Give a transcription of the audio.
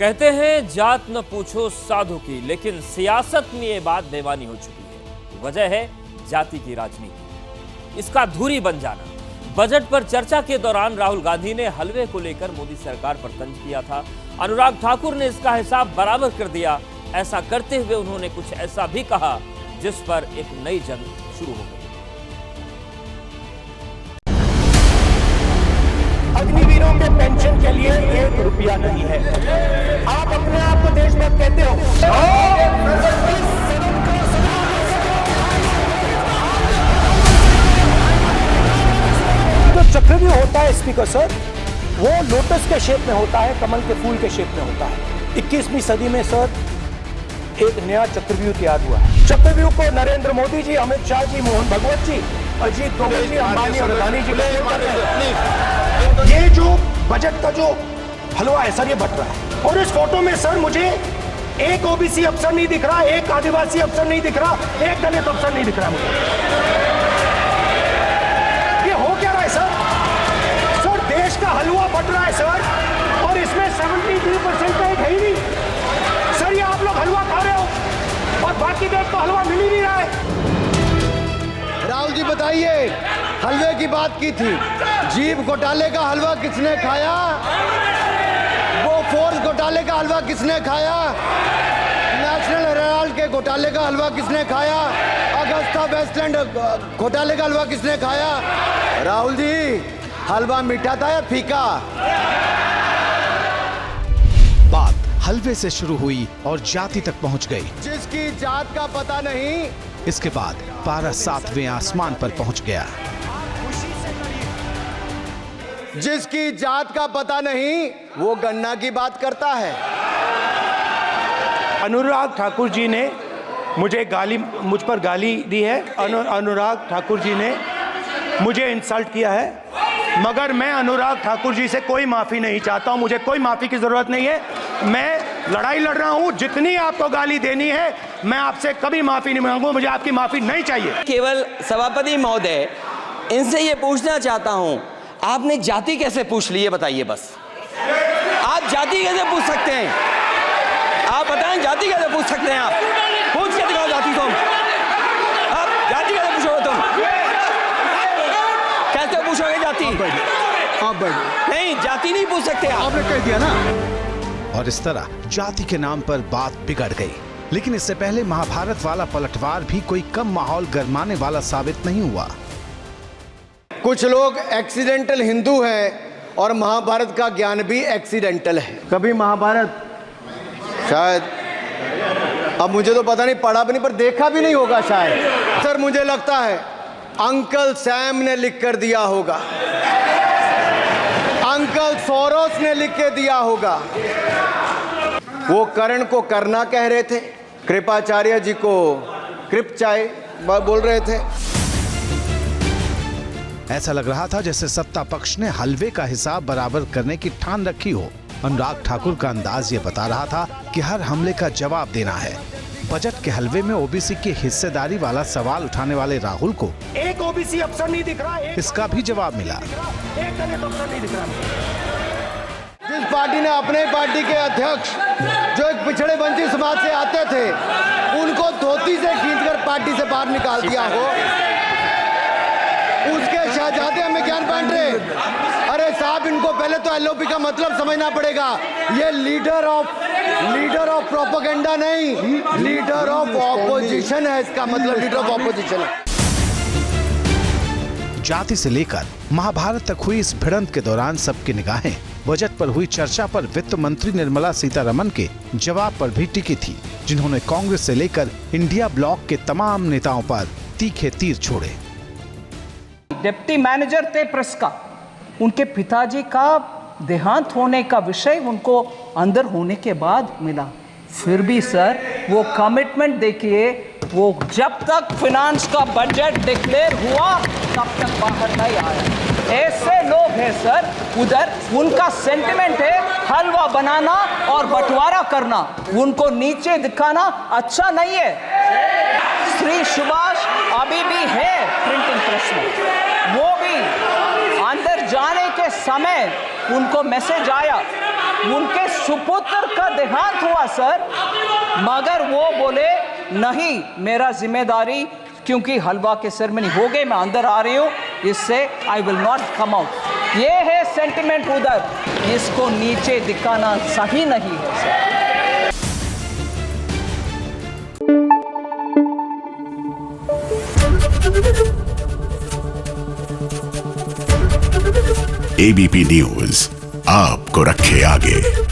कहते हैं जात न पूछो साधु की, लेकिन सियासत में ये बात बेमानी हो चुकी है। वजह है जाति की राजनीति, इसका धुरी बन जाना। बजट पर चर्चा के दौरान राहुल गांधी ने हलवे को लेकर मोदी सरकार पर तंज किया था। अनुराग ठाकुर ने इसका हिसाब बराबर कर दिया। ऐसा करते हुए उन्होंने कुछ ऐसा भी कहा जिस पर एक नई जंग शुरू हो गई। अग्निवीरों के पेंशन के लिए 1 रुपया नहीं है। आप अपने आप को देशभक्त कहते हो। जो चक्रव्यूह होता है स्पीकर सर, वो लोटस के शेप में होता है, कमल के फूल के शेप में होता है। 21वीं सदी में सर एक नया चक्रव्यूह तैयार हुआ है। चक्रव्यूह को नरेंद्र मोदी जी, अमित शाह जी, मोहन भगवत जी, अजीत डोभाल जी, अंबानी और अदानी जी ये जो बजट का जो हलवा है सर, ये बट रहा है। और इस फोटो में सर मुझे एक ओबीसी अफसर नहीं दिख रहा, एक आदिवासी अफसर नहीं दिख रहा, एक दलित अफसर नहीं दिख रहा मुझे। ये हो क्या रहा है सर? सर देश का हलवा बट रहा है सर, और इसमें 73% का एक है ही नहीं सर। ये आप लोग हलवा खा रहे हो और बाकी देश को हलवा मिल ही नहीं रहा है। राहुल जी बताइए, हलवे की बात की थी, जीप घोटाले का हलवा किसने खाया? वो फोर्स घोटाले का हलवा किसने खाया? नेशनल हेराल्ड के घोटाले का हलवा किसने खाया? अगस्ता वेस्टलैंड घोटाले का हलवा किसने खाया? राहुल जी, हलवा मीठा था या फीका? बात हलवे से शुरू हुई और जाति तक पहुंच गई। जिसकी जात का पता नहीं, इसके बाद पारा 7वें आसमान पर पहुंच गया। जिसकी जात का पता नहीं, वो गन्ना की बात करता है। अनुराग ठाकुर जी ने मुझ पर गाली दी है। अनुराग ठाकुर जी ने मुझे इंसल्ट किया है, मगर मैं अनुराग ठाकुर जी से कोई माफी नहीं चाहता हूं। मुझे कोई माफी की जरूरत नहीं है। मैं लड़ाई लड़ रहा हूं। जितनी आपको गाली देनी है, मैं आपसे कभी माफी नहीं मांगूंगा। मुझे आपकी माफी नहीं चाहिए। केवल सभापति महोदय, इनसे ये पूछना चाहता हूं, आपने जाति कैसे पूछ ली, ये बताइए बस। आप जाति कैसे पूछ सकते हैं? आप बताएं, जाति कैसे पूछ सकते हैं? आप पूछ के दिखाओ जाति तुम। आप जाति कैसे पूछोगे तुम? कैसे पूछोगे जाति? आप नहीं, जाति नहीं पूछ सकते आप। आपने कह दिया ना। और इस तरह जाति के नाम पर बात बिगड़ गई। लेकिन इससे पहले महाभारत वाला पलटवार भी कोई कम माहौल गरमाने वाला साबित नहीं हुआ। कुछ लोग एक्सीडेंटल हिंदू हैं और महाभारत का ज्ञान भी एक्सीडेंटल है। कभी महाभारत शायद, अब मुझे तो पता नहीं, पढ़ा भी नहीं, पर देखा भी नहीं होगा शायद। सर मुझे लगता है अंकल सैम ने लिख कर दिया होगा, अंकल सोरोस ने लिख के दिया होगा। वो कर्ण को करना कह रहे थे, कृपाचार्य जी को कृपचाय बोल रहे थे। ऐसा लग रहा था जैसे सत्ता पक्ष ने हलवे का हिसाब बराबर करने की ठान रखी हो। अनुराग ठाकुर का अंदाज ये बता रहा था कि हर हमले का जवाब देना है। बजट के हलवे में ओबीसी की हिस्सेदारी वाला सवाल उठाने वाले राहुल को एक ओबीसी अफसर नहीं दिख रहा, इसका भी जवाब मिला। एक दलित अफसर नहीं दिख रहा। जिस पार्टी ने अपने पार्टी के अध्यक्ष जो एक पिछड़े वंचित समाज से आते थे, उनको धोती से खींचकर पार्टी से बाहर निकाल दिया हो, उसके शहजादे हमें ज्ञान बांट रहे। अरे साहब, इनको पहले तो एलओपी का मतलब समझना पड़ेगा। ये लीडर ऑफ प्रोपेगेंडा नहीं, लीडर ऑफ ऑपोजिशन है। इसका मतलब लीडर ऑफ ऑपोजिशन है। जाति से लेकर महाभारत तक हुई इस भिड़ंत के दौरान सबकी निगाहें बजट पर हुई चर्चा पर वित्त मंत्री निर्मला सीतारमण के जवाब पर भी टिकी थी, जिन्होंने कांग्रेस से लेकर इंडिया ब्लॉक के तमाम नेताओं पर तीखे तीर छोड़े। डिप्टी मैनेजर थे प्रेस का, उनके पिताजी का देहांत होने का विषय उनको अंदर होने के बाद मिला। फिर भी सर वो कमिटमेंट देखिए, वो जब तक फिनांस का बजट डिक्लेयर हुआ तब तक बाहर नहीं आया। ऐसे लोग हैं सर उधर, उनका सेंटिमेंट है हलवा बनाना और बंटवारा करना, उनको नीचे दिखाना अच्छा नहीं है। श्री सुभाष अभी भी है प्रिंटिंग प्रेस में, वो भी अंदर जाने के समय उनको मैसेज आया, उनके सुपुत्र का देहांत हुआ सर, मगर वो बोले नहीं मेरा जिम्मेदारी, क्योंकि हलवा के सेरेमनी हो गई, मैं अंदर आ रही हूँ, इससे I will not come out. ये है सेंटिमेंट उधर, इसको नीचे दिखाना सही नहीं है सर। एबीपी न्यूज आपको रखे आगे।